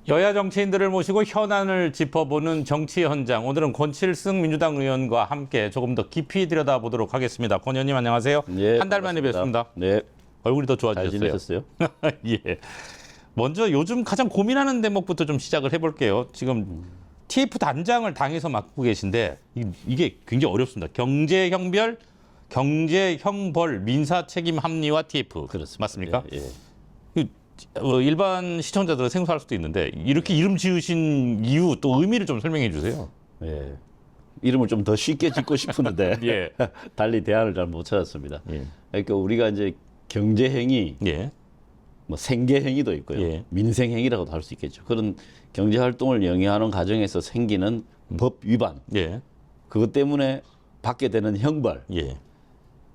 여야 정치인들을 모시고 현안을 짚어보는 정치 현장. 오늘은 권칠승 민주당 의원과 함께 조금 더 깊이 들여다보도록 하겠습니다. 권 의원님 안녕하세요. 네, 한 달 만에 뵙습니다. 네. 얼굴이 더 잘 좋아지셨어요. 지내셨어요? 예. 먼저 요즘 가장 고민하는 대목부터 좀 시작을 해볼게요. 지금 TF 단장을 당에서 맡고 계신데 이게 굉장히 어렵습니다. 경제형별, 경제형벌, 민사 책임 합리화 TF. 그렇습니다. 맞습니까? 예, 예. 일반 시청자들은 생소할 수도 있는데 이렇게 이름 지으신 이유 또 의미를 좀 설명해 주세요. 예. 이름을 좀 더 쉽게 짓고 싶었는데 예. 달리 대안을 잘 못 찾았습니다. 예. 그러니까 우리가 이제 경제행위, 예. 뭐 생계행위도 있고요. 예. 민생행위라고도 할 수 있겠죠. 그런 경제활동을 영위하는 과정에서 생기는 법 위반, 예. 그것 때문에 받게 되는 형벌, 예.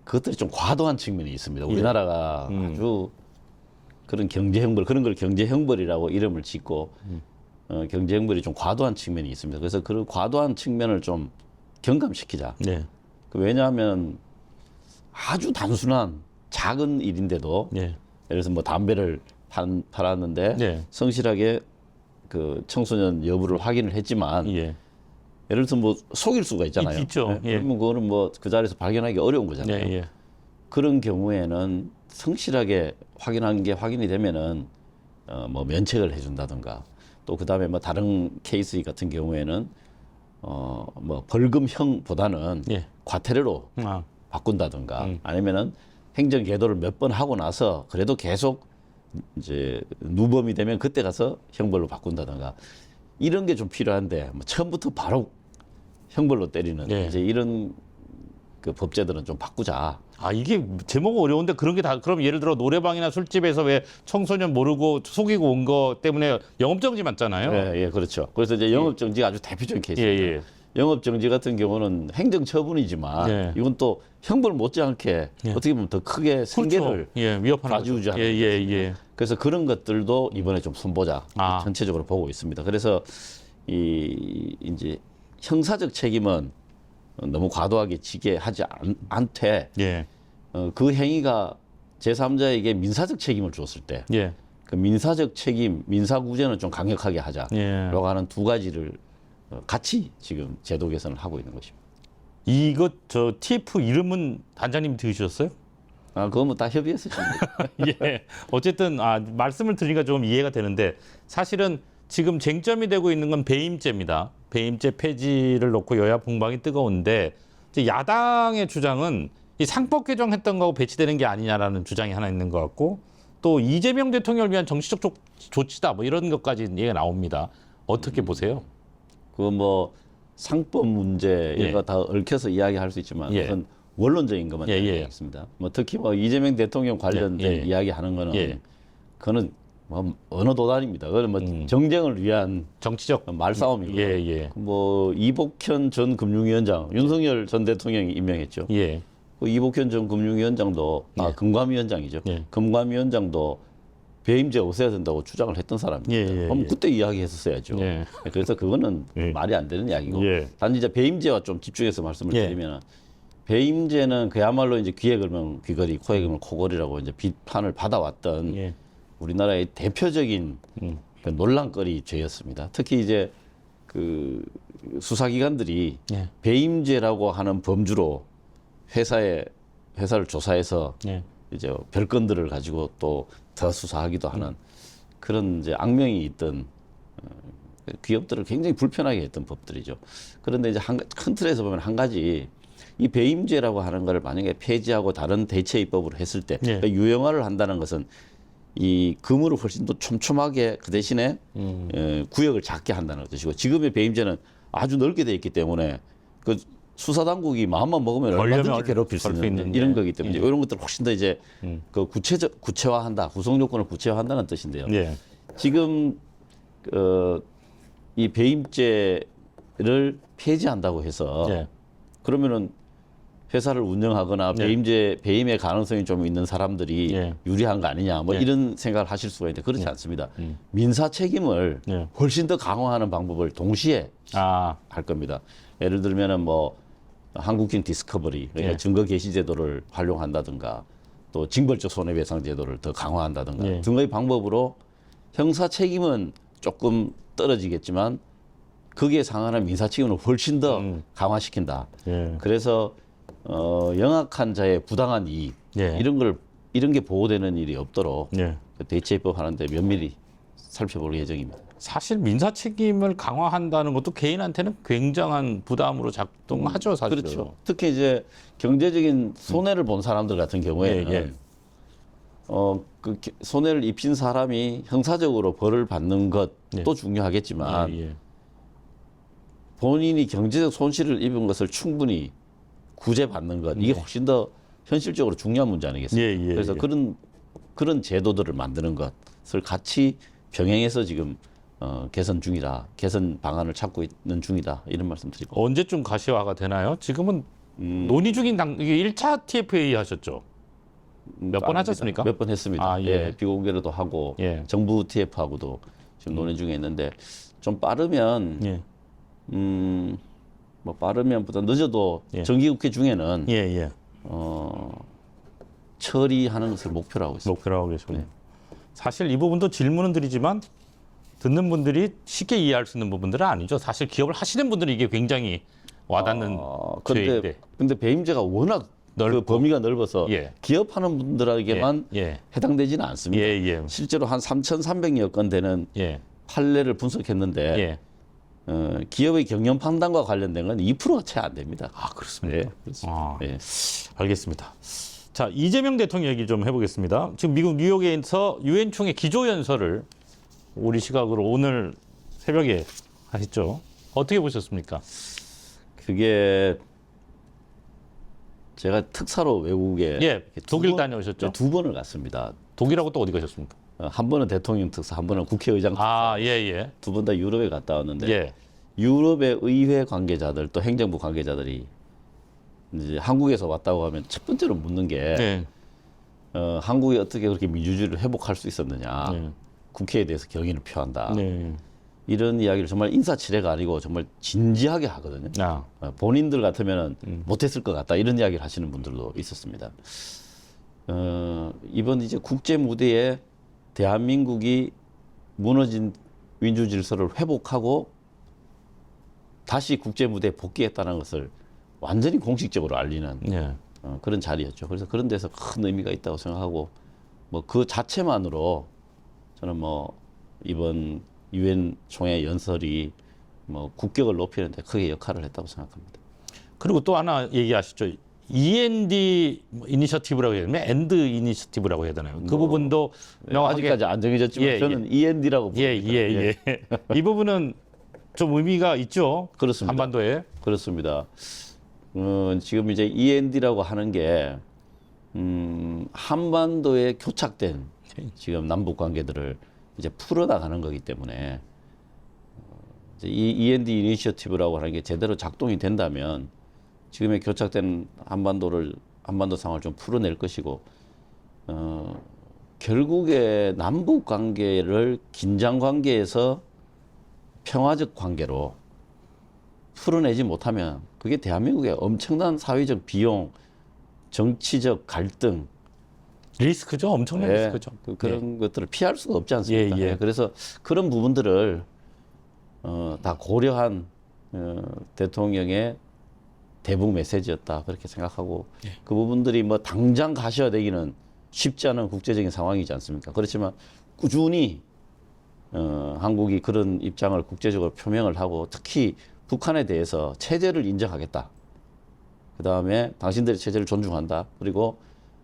그것들이 좀 과도한 측면이 있습니다. 우리나라가 아주 그런 경제형벌, 그런 걸 경제형벌이라고 이름을 짓고 경제형벌이 좀 과도한 측면이 있습니다. 그래서 그런 과도한 측면을 좀 경감시키자. 네. 왜냐하면 아주 단순한 작은 일인데도 예. 예를 들어서 뭐 담배를 팔았는데 네. 성실하게 그 청소년 여부를 확인을 했지만 예. 예를 들어서 뭐 속일 수가 있잖아요. 있죠. 예. 그러면 그거는 뭐 그 자리에서 발견하기 어려운 거잖아요. 예. 예. 그런 경우에는 성실하게 확인한 게 확인이 되면은 뭐 면책을 해준다든가 또 그다음에 뭐 다른 케이스 같은 경우에는 뭐 벌금형보다는 예. 과태료로 아. 바꾼다든가 아니면은 행정 계도를 몇 번 하고 나서 그래도 계속 이제 누범이 되면 그때 가서 형벌로 바꾼다든가 이런 게 좀 필요한데 뭐 처음부터 바로 형벌로 때리는 예. 이제 이런 그 법제들은 좀 바꾸자. 아, 이게 제목 어려운데 그런 게 다, 그럼 예를 들어 노래방이나 술집에서 왜 청소년 모르고 속이고 온 거 때문에 영업정지 맞잖아요. 예, 예, 그렇죠. 그래서 이제 영업정지가 아주 대표적인 예, 케이스입니다. 예. 영업정지 같은 경우는 행정처분이지만 예. 이건 또 형벌 못지않게 예. 어떻게 보면 더 크게 생계를 그렇죠. 예, 위협하는 좌지우지하는 거죠. 예, 예, 예. 그래서 그런 것들도 이번에 좀 손보자 아. 전체적으로 보고 있습니다. 그래서 이제 형사적 책임은 너무 과도하게 지게 하지 않되 예. 그 행위가 제3자에게 민사적 책임을 줬을 때 예. 그 민사적 책임, 민사구제는 좀 강력하게 하자라고 예. 하는 두 가지를 같이 지금 제도 개선을 하고 있는 것입니다. 이것 저 TF 이름은 단장님 지으셨어요? 아, 그건 뭐 다 협의해서 지금 예. 어쨌든 말씀을 들으니까 좀 이해가 되는데 사실은 지금 쟁점이 되고 있는 건 배임죄입니다. 배임죄 폐지를 놓고 여야 공방이 뜨거운데 이제 야당의 주장은 이 상법 개정했던 거하고 배치되는 게 아니냐라는 주장이 하나 있는 것 같고 또 이재명 대통령을 위한 정치적 조치다 뭐 이런 것까지 얘기가 나옵니다. 어떻게 보세요? 그 뭐 상법 문제 예. 이런 거 다 얽혀서 이야기할 수 있지만 예. 우선 원론적인 것만 예, 예. 이야기하겠습니다. 뭐 특히 뭐 이재명 대통령 관련된 예, 예. 이야기하는 거는 예. 그거는 뭐 어느 도단입니다. 그거는 뭐 정쟁을 위한 정치적 말싸움이고 예, 예. 뭐 이복현 전 금융위원장 윤석열 전 대통령이 임명했죠. 예. 그 이복현 전 금융위원장도 예. 금감위원장이죠. 예. 금감위원장도 배임죄 없애야 된다고 주장을 했던 사람입니다. 예, 예, 그럼 예. 그때 이야기했었어야죠. 예. 그래서 그거는 예. 말이 안 되는 이야기고 예. 단지 이제 배임죄와 좀 집중해서 말씀을 예. 드리면 배임죄는 그야말로 이제 귀에 걸면 귀걸이, 코에 걸면 코걸이라고 이제 비판을 받아왔던 예. 우리나라의 대표적인 그 논란거리 죄였습니다. 특히 이제 그 수사기관들이 예. 배임죄라고 하는 범주로 회사를 조사해서 예. 이제 별건들을 가지고 또 더 수사하기도 하는 그런 이제 악명이 있던 기업들을 굉장히 불편하게 했던 법들이죠. 그런데 이제 큰 틀에서 보면 한 가지 이 배임죄라고 하는 거를 만약에 폐지하고 다른 대체 입법으로 했을 때 예. 그러니까 유형화를 한다는 것은 이 의무를 훨씬 더 촘촘하게 그 대신에 구역을 작게 한다는 뜻이고 지금의 배임죄는 아주 넓게 돼 있기 때문에 그 수사당국이 마음만 먹으면 얼마든지 괴롭힐 수 있는 이런 거기 때문에 예. 이런 것들을 훨씬 더 이제 그 구체화한다, 구성 요건을 구체화한다는 뜻인데요. 예. 지금 이 배임죄를 폐지한다고 해서 예. 그러면은 회사를 운영하거나 배임의 가능성이 좀 있는 사람들이 예. 유리한 거 아니냐 뭐 예. 이런 생각을 하실 수가 있는데 그렇지 않습니다. 민사 책임을 예. 훨씬 더 강화하는 방법을 동시에 할 겁니다. 예를 들면은 뭐 한국형 디스커버리 그러니까 예. 증거 개시 제도를 활용한다든가 또 징벌적 손해배상 제도를 더 강화한다든가 예. 등의 방법으로 형사 책임은 조금 떨어지겠지만 거기에 상한한 민사책임을 훨씬 더 강화시킨다. 예. 그래서 영악한 자의 부당한 이익 예. 이런 게 보호되는 일이 없도록 예. 대체입법 하는데 면밀히 살펴볼 예정입니다. 사실 민사 책임을 강화한다는 것도 개인한테는 굉장한 부담으로 작동하죠, 사실. 그렇죠. 특히 이제 경제적인 손해를 본 사람들 같은 경우에는 예, 예. 손해를 입힌 사람이 형사적으로 벌을 받는 것도 예. 중요하겠지만 예, 예. 본인이 경제적 손실을 입은 것을 충분히 구제받는 것 이게 훨씬 더 현실적으로 중요한 문제 아니겠습니까? 예, 예, 그래서 예. 그런 제도들을 만드는 것을 같이 병행해서 지금 개선 중이다, 개선 방안을 찾고 있는 중이다 이런 말씀드리고. 언제쯤 가시화가 되나요? 지금은 논의 중인 이게 1차 TFA 하셨죠? 몇 번 하셨습니까? 몇 번 했습니다. 아, 예. 비공개로도 하고 예. 정부 TF하고도 지금 논의 중에 있는데 좀 빠르면 예. 뭐 빠르면보다 늦어도 예. 정기국회 중에는 예, 예. 처리하는 것을 목표로 하고 있습니다. 목표로 하고 계시군요. 사실 이 부분도 질문은 드리지만 듣는 분들이 쉽게 이해할 수 있는 부분들은 아니죠. 사실 기업을 하시는 분들은 이게 굉장히 와닿는 죄인데. 근데 배임죄가 워낙 그 범위가 넓어서 예. 기업하는 분들에게만 예. 해당되지는 않습니다. 예, 예. 실제로 한 3,300여 건 되는 예. 판례를 분석했는데 예. 기업의 경영 판단과 관련된 건 2%가 채 안 됩니다. 아, 그렇습니까? 네, 그렇습니다. 아, 예. 알겠습니다. 자, 이재명 대통령 얘기 좀 해보겠습니다. 지금 미국 뉴욕에서 유엔 총회 기조연설을 우리 시각으로 오늘 새벽에 하셨죠. 어떻게 보셨습니까? 그게 제가 특사로 외국에 예, 독일 다녀오셨죠? 두 번을 갔습니다. 독일하고 또 어디 가셨습니까? 한 번은 대통령 특사, 한 번은 국회의장 특사. 아, 예, 예. 두 번 다 유럽에 갔다 왔는데 예. 유럽의 의회 관계자들 또 행정부 관계자들이 이제 한국에서 왔다고 하면 첫 번째로 묻는 게 예. 한국이 어떻게 그렇게 민주주의를 회복할 수 있었느냐. 네. 국회에 대해서 경의를 표한다. 네. 이런 이야기를 정말 인사치레가 아니고 정말 진지하게 하거든요. 아, 본인들 같으면 못했을 것 같다 이런 이야기를 하시는 분들도 있었습니다. 이번 이제 국제 무대에 대한민국이 무너진 민주 질서를 회복하고 다시 국제 무대에 복귀했다는 것을 완전히 공식적으로 알리는 예. 그런 자리였죠. 그래서 그런 데서 큰 의미가 있다고 생각하고 뭐 그 자체만으로 저는 뭐 이번 유엔 총회 연설이 뭐 국격을 높이는 데 크게 역할을 했다고 생각합니다. 그리고 또 하나 얘기하시죠. END 이니셔티브라고 해야 되나? 엔드 이니셔티브라고 해야 되나요? 그 부분도 명확하게 아직까지 안 정해졌지만 예, 저는 END라고 예, 봅니다. 예, 예. 이 부분은 좀 의미가 있죠. 그렇습니다. 한반도에. 그렇습니다. 지금 이제 END라고 하는 게 한반도에 교착된 지금 남북 관계들을 이제 풀어나가는 거기 때문에 이제 이 END 이니셔티브라고 하는 게 제대로 작동이 된다면 지금의 교착된 한반도 상황을 좀 풀어낼 것이고 결국에 남북 관계를 긴장 관계에서 평화적 관계로 풀어내지 못하면 그게 대한민국의 엄청난 사회적 비용, 정치적 갈등, 리스크죠. 엄청난 리스크죠. 그런 것들을 피할 수가 없지 않습니까? 예, 예. 그래서 그런 부분들을 다 고려한 대통령의 대북 메시지였다 그렇게 생각하고 그 부분들이 뭐 당장 가셔야 되기는 쉽지 않은 국제적인 상황이지 않습니까? 그렇지만 꾸준히 한국이 그런 입장을 국제적으로 표명을 하고 특히 북한에 대해서 체제를 인정하겠다. 그 다음에 당신들의 체제를 존중한다. 그리고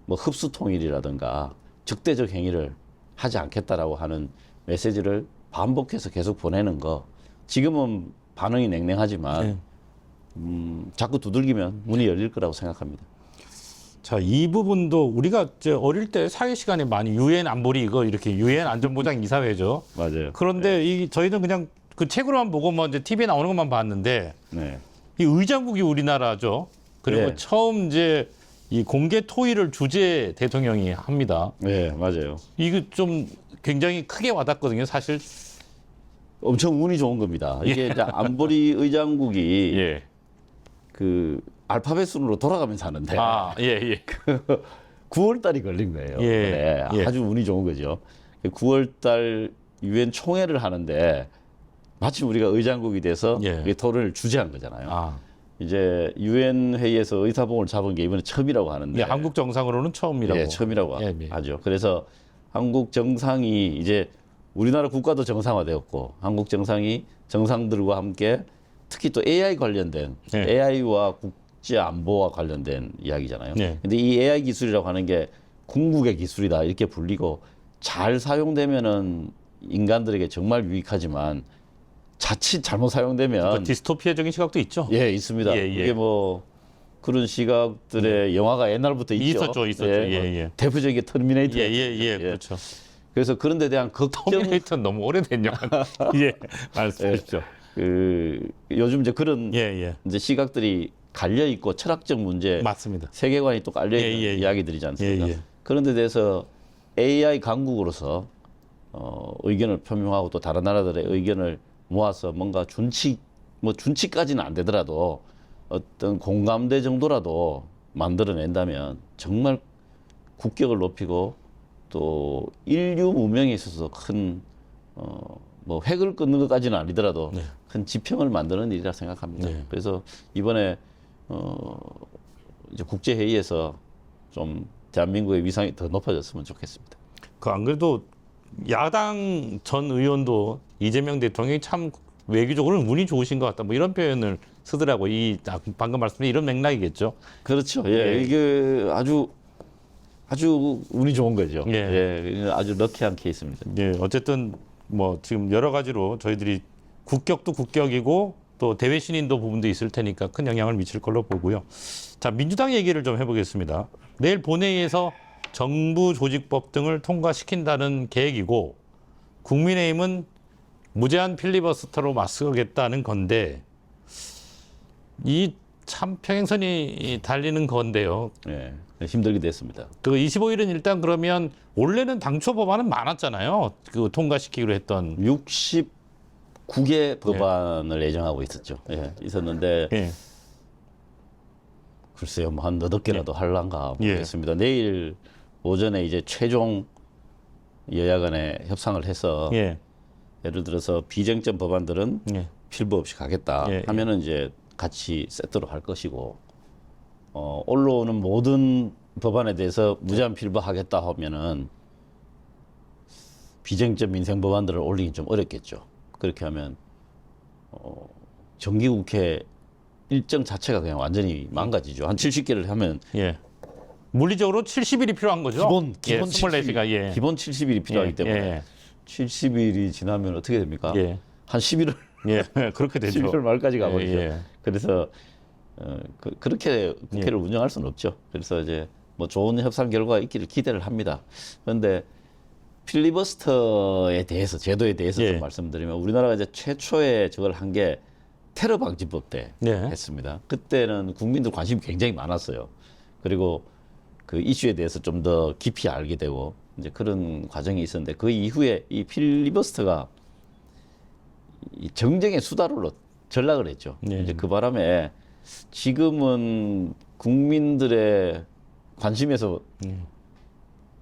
뭐 흡수 통일이라든가 적대적 행위를 하지 않겠다라고 하는 메시지를 반복해서 계속 보내는 거. 지금은 반응이 냉랭하지만 자꾸 두들기면 문이 열릴 거라고 생각합니다. 자, 이 부분도 우리가 이제 어릴 때 사회 시간에 많이 유엔 안보리 이거 이렇게 유엔 안전보장 이사회죠. 맞아요. 그런데 저희는 그냥 그 책으로만 보고 뭐 이제 TV에 나오는 것만 봤는데 네. 이 의장국이 우리나라죠. 그리고 네. 처음 이제 이 공개 토의를 주재 대통령이 합니다. 네, 맞아요. 이거 좀 굉장히 크게 와닿거든요, 사실. 엄청 운이 좋은 겁니다. 이게 이제 안보리 의장국이 예. 그 알파벳 순으로 돌아가면서 하는데 아, 예, 예. 9월 달이 걸린 거예요. 예, 네, 예. 아주 운이 좋은 거죠. 9월 달 유엔 총회를 하는데 마침 우리가 의장국이 돼서 예. 이 토론을 주재한 거잖아요. 아, 이제 유엔 회의에서 의사봉을 잡은 게 이번에 처음이라고 하는데 예, 한국 정상으로는 처음이라고. 예, 처음이라고 예, 예. 하죠. 그래서 한국 정상이 이제 우리나라 국가도 정상화되었고 한국 정상이 정상들과 함께 특히 또 AI 관련된 예. AI와 국제 안보와 관련된 이야기잖아요. 예. 근데 이 AI 기술이라고 하는 게 궁극의 기술이다 이렇게 불리고 잘 사용되면은 인간들에게 정말 유익하지만 자칫 잘못 사용되면 디스토피아적인 시각도 있죠. 예 있습니다. 예, 예. 이게 뭐 그런 시각들의 영화가 옛날부터 있죠. 있었죠. 예. 대표적인 게 터미네이터. 예. 그렇죠. 그래서 그런 데 대한 걱정. 터미네이터는 너무 오래된 영화. 예, 말씀하십시오. 그 요즘 이제 그런 예. 이제 시각들이 갈려 있고 철학적 문제, 맞습니다. 세계관이 또 깔려 있는 예. 이야기들이지 않습니까? 예. 그런 데 대해서 AI 강국으로서 의견을 표명하고 또 다른 나라들의 의견을 모아서 뭔가 준칙까지는 안 되더라도 어떤 공감대 정도라도 만들어낸다면 정말 국격을 높이고 또 인류 문명에 있어서 큰 뭐 획을 끊는 것까지는 아니더라도 네. 큰 지평을 만드는 일이라 생각합니다. 네. 그래서 이번에 이제 국제 회의에서 좀 대한민국의 위상이 더 높아졌으면 좋겠습니다. 그 안 그래도 야당 전 의원도 이재명 대통령이 참 외교적으로는 운이 좋으신 것 같다. 뭐 이런 표현을 쓰더라고. 이 방금 말씀드린 이런 맥락이겠죠. 그렇죠. 예. 이게 아주 운이 좋은 거죠. 예. 아주 럭키한 케이스입니다. 예, 어쨌든 뭐 지금 여러 가지로 저희들이 국격도 국격이고 또 대외 신인도 부분도 있을 테니까 큰 영향을 미칠 걸로 보고요. 자, 민주당 얘기를 좀 해보겠습니다. 내일 본회의에서 정부 조직법 등을 통과시킨다는 계획이고 국민의힘은 무제한 필리버스터로 맞서겠다는 건데 이 참 평행선이 달리는 건데요. 예. 힘들게 됐습니다. 그 25일은 일단 그러면 원래는 당초 법안은 많았잖아요. 그 통과시키기로 했던. 69개 법안을 예정하고 있었죠. 예. 있었는데 예. 글쎄요, 뭐 한 너댓 개라도 할란가 예. 모르겠습니다. 내일 오전에 이제 최종 여야 간에 협상을 해서 예. 예를 들어서 비쟁점 법안들은 예. 필부 없이 가겠다 예. 하면은 이제 같이 세트로 할 것이고 올라오는 모든 법안에 대해서 무제한 필부하겠다 하면은 비쟁점 민생 법안들을 올리긴 좀 어렵겠죠. 그렇게 하면 정기국회 일정 자체가 그냥 완전히 망가지죠. 한 70개를 하면 예. 물리적으로 70일이 필요한 거죠. 기본 24시가 예. 기본 70일이 필요하기 예, 때문에 예. 70일이 지나면 어떻게 됩니까? 예. 한 11월 예. 그렇게 되죠. 11월 말까지 가버리죠. 예. 그래서 그렇게 국회를 운영할 수는 없죠. 그래서 이제 뭐 좋은 협상 결과가 있기를 기대를 합니다. 그런데 필리버스터에 대해서 제도에 대해서 예. 좀 말씀드리면 우리나라가 이제 최초에 저걸 한 게 테러 방지법 때 네. 했습니다. 그때는 국민들 관심이 굉장히 많았어요. 그리고 그 이슈에 대해서 좀 더 깊이 알게 되고 이제 그런 과정이 있었는데 그 이후에 이 필리버스터가 이 정쟁의 수다로 전락을 했죠. 네. 이제 그 바람에 지금은 국민들의 관심에서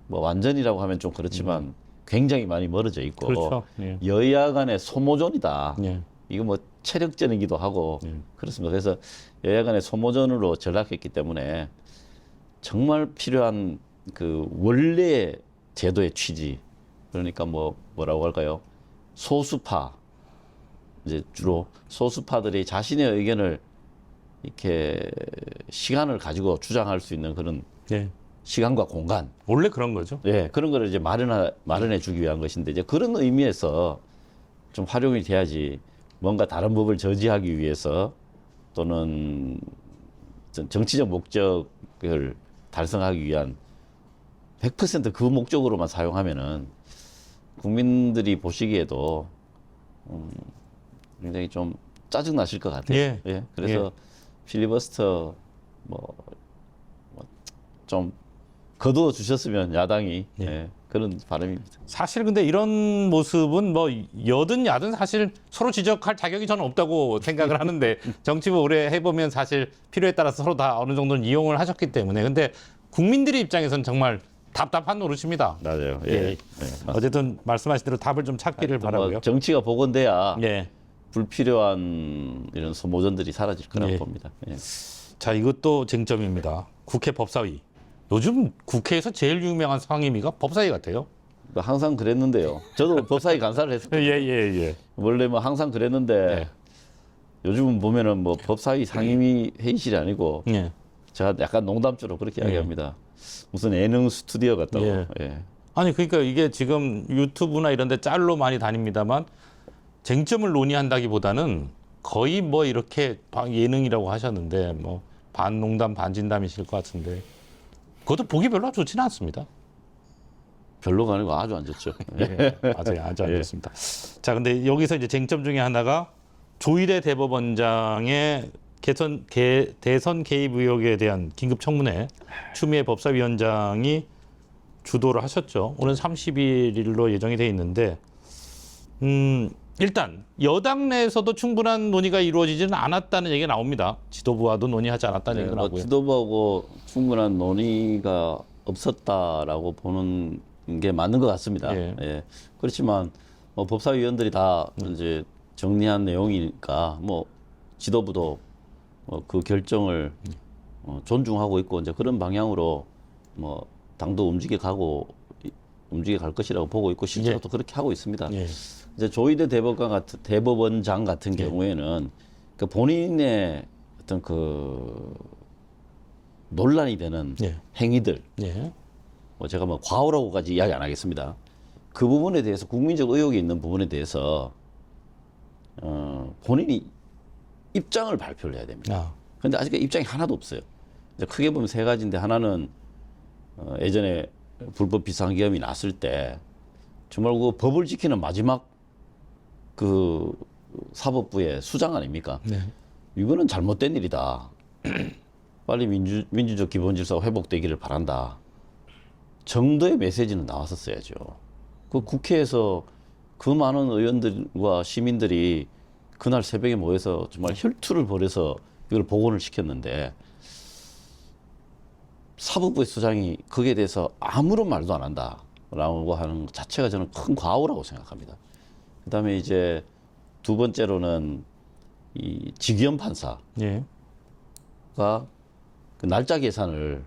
뭐 완전이라고 하면 좀 그렇지만 굉장히 많이 멀어져 있고 그렇죠. 예. 여야 간의 소모전이다. 예. 이거 뭐 체력전이기도 하고 그렇습니다. 그래서 여야 간의 소모전으로 전락했기 때문에 정말 필요한 그 원래의 제도의 취지 그러니까 뭐라고 할까요? 소수파 이제 주로 소수파들이 자신의 의견을 이렇게 시간을 가지고 주장할 수 있는 그런 예. 시간과 공간, 원래 그런 거죠. 예, 그런 거를 이제 마련해 주기 위한 것인데 이제 그런 의미에서 좀 활용이 돼야지 뭔가 다른 법을 저지하기 위해서 또는 정치적 목적을 달성하기 위한 100% 그 목적으로만 사용하면은 국민들이 보시기에도 굉장히 좀 짜증 나실 것 같아요. 예. 그래서 필리버스터 좀 거두어 주셨으면 야당이 그런 바람입니다. 사실 근데 이런 모습은 뭐 여든 야든 사실 서로 지적할 자격이 저는 없다고 생각을 하는데 정치부 오래 해보면 사실 필요에 따라서 서로 다 어느 정도는 이용을 하셨기 때문에 근데 국민들의 입장에서는 정말 답답한 노릇입니다. 맞아요. 예. 예. 예. 어쨌든 말씀하신 대로 답을 좀 찾기를 뭐 바라고요. 정치가 복원돼야 예. 불필요한 이런 소모전들이 사라질 거라고 예. 봅니다. 예. 자, 이것도 쟁점입니다. 국회 법사위. 요즘 국회에서 제일 유명한 상임위가 법사위 같아요. 항상 그랬는데요. 저도 법사위 간사를 했어요. 예. 원래 뭐 항상 그랬는데 예. 요즘은 보면은 뭐 법사위 상임위 회의실이 아니고 예. 제가 약간 농담처럼 그렇게 이야기합니다. 무슨 예능 스튜디오 같다고. 예. 예. 아니 그러니까 이게 지금 유튜브나 이런 데 짤로 많이 다닙니다만 쟁점을 논의한다기보다는 거의 뭐 이렇게 예능이라고 하셨는데 뭐 반농담 반진담이실 것 같은데 그것도 보기 별로 좋지는 않습니다. 별로가 아니고 아주 안 좋죠. 예, 맞아요. 아주 안 예. 좋습니다. 자, 근데 여기서 이제 쟁점 중에 하나가 조희대 대법원장의 대선 개입 의혹에 대한 긴급 청문회 추미애 법사위원장이 주도를 하셨죠. 오늘 30일로 예정이 돼 있는데 일단 여당 내에서도 충분한 논의가 이루어지지는 않았다는 얘기가 나옵니다. 지도부와도 논의하지 않았다는 얘기가 뭐 나오고요. 지도부하고 충분한 논의가 없었다라고 보는 게 맞는 것 같습니다. 예. 예. 그렇지만 뭐 법사위원들이 다 이제 정리한 내용이니까 뭐 지도부도 그 결정을 존중하고 있고 이제 그런 방향으로 뭐 당도 움직여 갈 것이라고 보고 있고 실제로 예. 또 그렇게 하고 있습니다. 예. 이제 조희대 대법원장 같은 경우에는 그 본인의 어떤 그 논란이 되는 예. 행위들, 예. 뭐 제가 뭐 과오라고까지 이야기 안 하겠습니다. 그 부분에 대해서 국민적 의혹이 있는 부분에 대해서 본인이 입장을 발표를 해야 됩니다. 아, 그런데 아직까지 입장이 하나도 없어요. 이제 크게 보면 세 가지인데 하나는 예전에 불법 비상계엄이 났을 때 정말 그 법을 지키는 마지막 그 사법부의 수장 아닙니까? 네. 이거는 잘못된 일이다. 빨리 민주적 기본 질서가 회복되기를 바란다. 정도의 메시지는 나왔었어야죠. 그 국회에서 그 많은 의원들과 시민들이 그날 새벽에 모여서 정말 혈투를 벌여서 이걸 복원을 시켰는데 사법부의 수장이 거기에 대해서 아무런 말도 안 한다라고 하는 것 자체가 저는 큰 과오라고 생각합니다. 그다음에 이제 두 번째로는 이 지기현 판사가 예. 그 날짜 계산을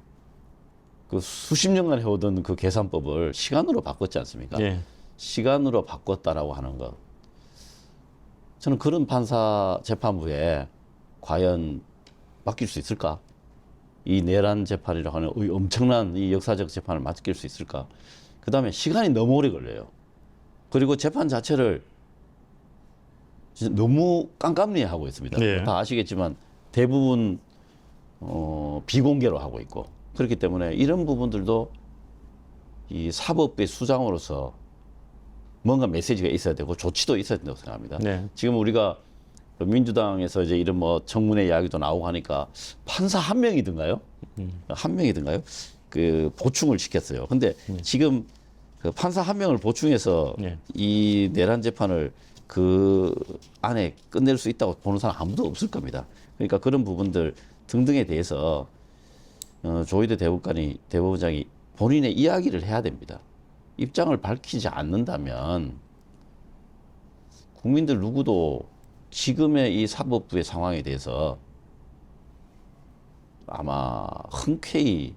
그 수십 년간 해오던 그 계산법을 시간으로 바꿨지 않습니까? 예. 시간으로 바꿨다라고 하는 것. 저는 그런 판사 재판부에 과연 맡길 수 있을까? 이 내란 재판이라고 하는 이 엄청난 이 역사적 재판을 맡길 수 있을까? 그 다음에 시간이 너무 오래 걸려요. 그리고 재판 자체를 진짜 너무 깜깜리에 하고 있습니다. 네. 다 아시겠지만 대부분 비공개로 하고 있고 그렇기 때문에 이런 부분들도 이 사법부의 수장으로서 뭔가 메시지가 있어야 되고 조치도 있어야 된다고 생각합니다. 네. 지금 우리가 민주당에서 이제 이런 뭐 청문회 이야기도 나오고 하니까 판사 한 명이든가요? 한 명이든가요? 그 보충을 시켰어요. 근데 지금 그 판사 한 명을 보충해서 네. 이 내란 재판을 그 안에 끝낼 수 있다고 보는 사람 아무도 없을 겁니다. 그러니까 그런 부분들 등등에 대해서 조희대 대법원장이 본인의 이야기를 해야 됩니다. 입장을 밝히지 않는다면 국민들 누구도 지금의 이 사법부의 상황에 대해서 아마 흔쾌히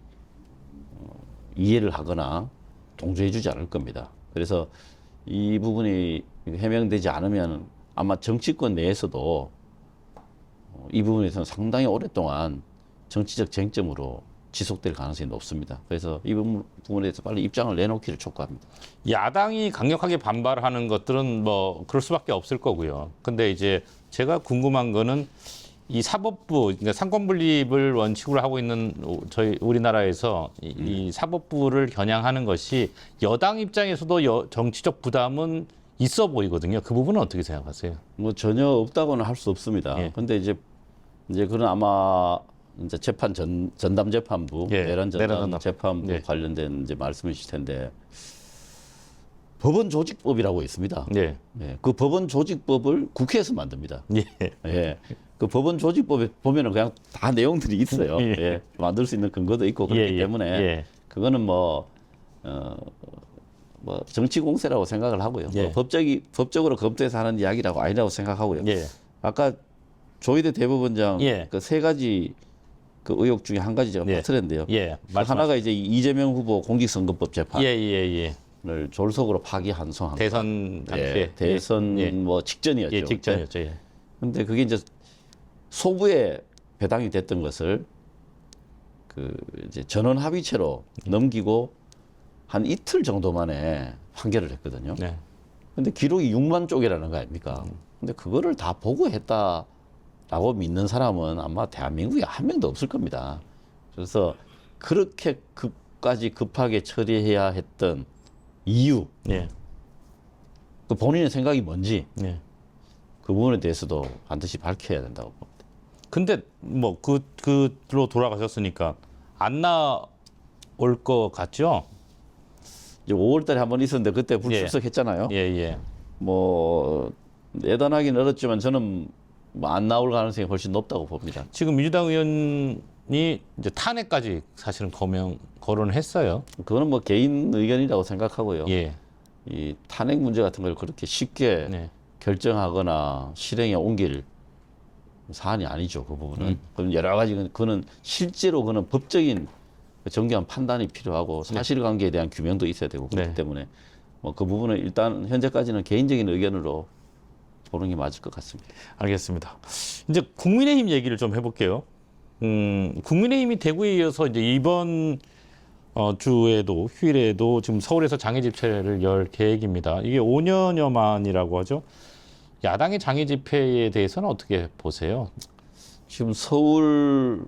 이해를 하거나 동조해주지 않을 겁니다. 그래서 이 부분이 해명되지 않으면 아마 정치권 내에서도 이 부분에서는 상당히 오랫동안 정치적 쟁점으로 지속될 가능성이 높습니다. 그래서 이 부분에 대해서 빨리 입장을 내놓기를 촉구합니다. 야당이 강력하게 반발하는 것들은 뭐 그럴 수밖에 없을 거고요. 근데 이제 제가 궁금한 거는 이 사법부, 그러니까 상권분립을 원칙으로 하고 있는 저희 우리나라에서 이 사법부를 겨냥하는 것이 여당 입장에서도 정치적 부담은 있어 보이거든요. 그 부분은 어떻게 생각하세요? 뭐 전혀 없다고는 할 수 없습니다. 예. 근데 이제 그런 아마 이제 재판 전담 재판부, 예, 내란 전담 재판부 예. 관련된 이제 말씀이실 텐데 법원 조직법이라고 있습니다. 예. 예, 그 법원 조직법을 국회에서 만듭니다. 예. 예. 그 법원 조직법에 보면은 그냥 다 내용들이 있어요. 예. 예. 만들 수 있는 근거도 있고 그렇기 예, 예. 때문에 예. 그거는 뭐 뭐 정치 공세라고 생각을 하고요. 예. 뭐 법적으로 검토해서 하는 이야기라고 아니라고 생각하고요. 예. 아까 조희대 대법원장 예. 그 세 가지 그 의혹 중에 한 가지 제가 예. 빠뜨렸는데요. 예. 그 하나가 이제 이재명 후보 공직선거법 재판을 예. 졸속으로 파기환송한 거. 대선 당시에. 예, 대선 예. 뭐 직전이었죠. 예, 직전이었죠. 예. 근데 그게 이제 소부에 배당이 됐던 것을 그 이제 전원 합의체로 넘기고 한 이틀 정도 만에 판결을 했거든요. 네. 근데 기록이 6만 쪽이라는 거 아닙니까? 근데 그거를 다 보고 했다라고 믿는 사람은 아마 대한민국에 한 명도 없을 겁니다. 그래서 그렇게 급하게 처리해야 했던 이유, 예. 그 본인의 생각이 뭔지 예. 그 부분에 대해서도 반드시 밝혀야 된다고 봅니다. 근데 뭐 그로 돌아가셨으니까 안 나올 것 같죠? 이제 5월달에 한 번 있었는데 그때 불출석했잖아요. 예. 뭐 내단하기는 어렵지만 저는 뭐안 나올 가능성이 훨씬 높다고 봅니다. 지금 민주당 의원이 이제 탄핵까지 사실은 거론을 했어요. 그거는 뭐 개인 의견이라고 생각하고요. 예. 이 탄핵 문제 같은 걸 그렇게 쉽게 네. 결정하거나 실행에 옮길 사안이 아니죠. 그 부분은. 그건 여러 가지 그거는 실제로 그는 법적인 정교한 판단이 필요하고 사실관계에 대한 규명도 있어야 되고 그렇기 네. 때문에 뭐 그 부분은 일단 현재까지는 개인적인 의견으로 보는 게 맞을 것 같습니다. 알겠습니다. 이제 국민의힘 얘기를 좀 해볼게요. 국민의힘이 대구에 이어서 이제 이번 주에도 휴일에도 지금 서울에서 장애 집회를 열 계획입니다. 이게 5년여 만이라고 하죠. 야당의 장애 집회에 대해서는 어떻게 보세요? 지금 서울에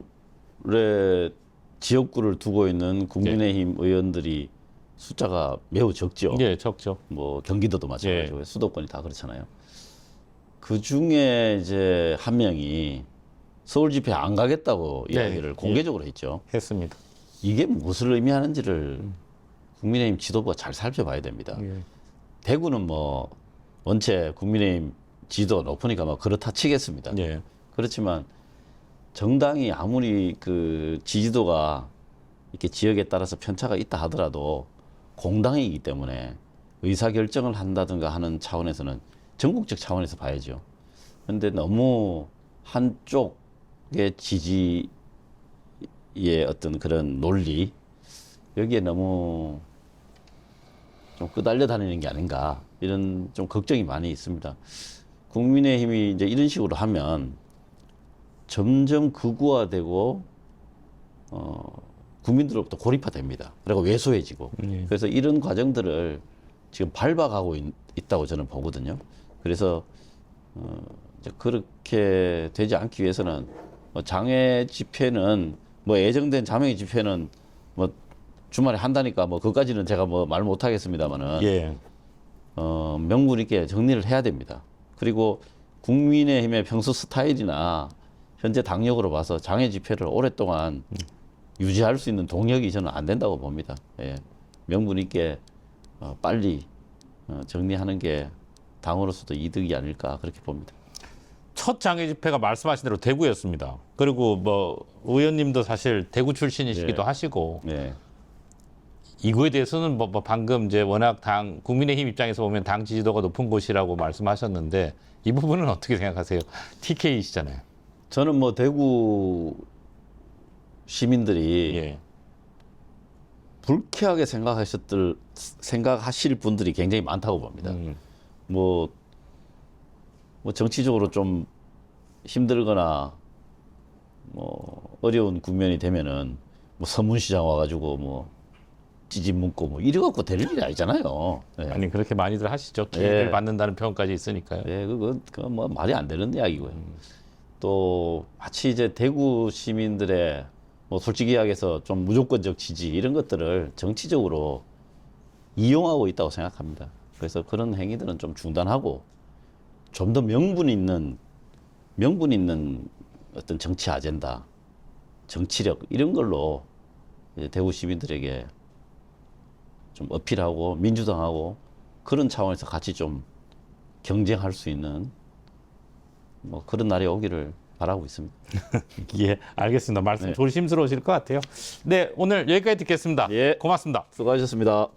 지역구를 두고 있는 국민의힘 의원들이 숫자가 매우 적죠. 예, 적죠. 뭐 경기도도 마찬가지고 수도권이 다 그렇잖아요. 그 중에 이제 한 명이 서울 집회 안 가겠다고 네, 이야기를 공개적으로 했죠. 했습니다. 이게 무엇을 의미하는지를 국민의힘 지도부가 잘 살펴봐야 됩니다. 예. 대구는 뭐 원체 국민의힘 지도 높으니까 뭐 그렇다 치겠습니다. 예. 그렇지만 정당이 아무리 그 지지도가 이렇게 지역에 따라서 편차가 있다 하더라도 공당이기 때문에 의사결정을 한다든가 하는 차원에서는 전국적 차원에서 봐야죠. 그런데 너무 한쪽의 지지의 어떤 그런 논리 여기에 너무 좀 끄달려 다니는 게 아닌가 이런 좀 걱정이 많이 있습니다. 국민의힘이 이제 이런 식으로 하면 점점 극우화되고 국민들로부터 고립화됩니다. 그리고 왜소해지고 그래서 이런 과정들을 지금 밟아가고 있다고 저는 보거든요. 그래서 이제 그렇게 되지 않기 위해서는 뭐 장애 집회는 뭐 예정된 장애 집회는 뭐 주말에 한다니까 뭐 그까지는 제가 뭐 말 못하겠습니다만은 예. 명분 있게 정리를 해야 됩니다. 그리고 국민의힘의 평소 스타일이나 현재 당력으로 봐서 장애 집회를 오랫동안 유지할 수 있는 동력이 저는 안 된다고 봅니다. 예. 명분 있게 빨리 정리하는 게 당으로서도 이득이 아닐까 그렇게 봅니다. 첫 장애 집회가 말씀하신 대로 대구였습니다. 그리고 뭐 의원님도 사실 대구 출신이시기도 예. 하시고 예. 이거에 대해서는 뭐 방금 이제 워낙 국민의힘 입장에서 보면 당 지지도가 높은 곳이라고 말씀하셨는데 이 부분은 어떻게 생각하세요? TK이시잖아요. 저는 뭐 대구 시민들이 예. 불쾌하게 생각하실 분들이 굉장히 많다고 봅니다. 뭐 정치적으로 좀 힘들거나 뭐 어려운 국면이 되면은 뭐 서문시장 와가지고 뭐 찌집 묻고 뭐 이래갖고 될 일이 아니잖아요. 예. 아니 그렇게 많이들 하시죠. 기회를 예. 받는다는 표현까지 있으니까요. 예, 그건 뭐 말이 안 되는 이야기고요. 또 마치 이제 대구 시민들의 뭐 솔직히 이야기해서 좀 무조건적 지지 이런 것들을 정치적으로 이용하고 있다고 생각합니다. 그래서 그런 행위들은 좀 중단하고 좀 더 명분 있는 어떤 정치 아젠다, 정치력 이런 걸로 이제 대구 시민들에게 좀 어필하고 민주당하고 그런 차원에서 같이 좀 경쟁할 수 있는 뭐 그런 날이 오기를 바라고 있습니다. 예, 알겠습니다. 말씀 네. 조심스러우실 것 같아요. 네, 오늘 여기까지 듣겠습니다. 예. 고맙습니다. 수고하셨습니다.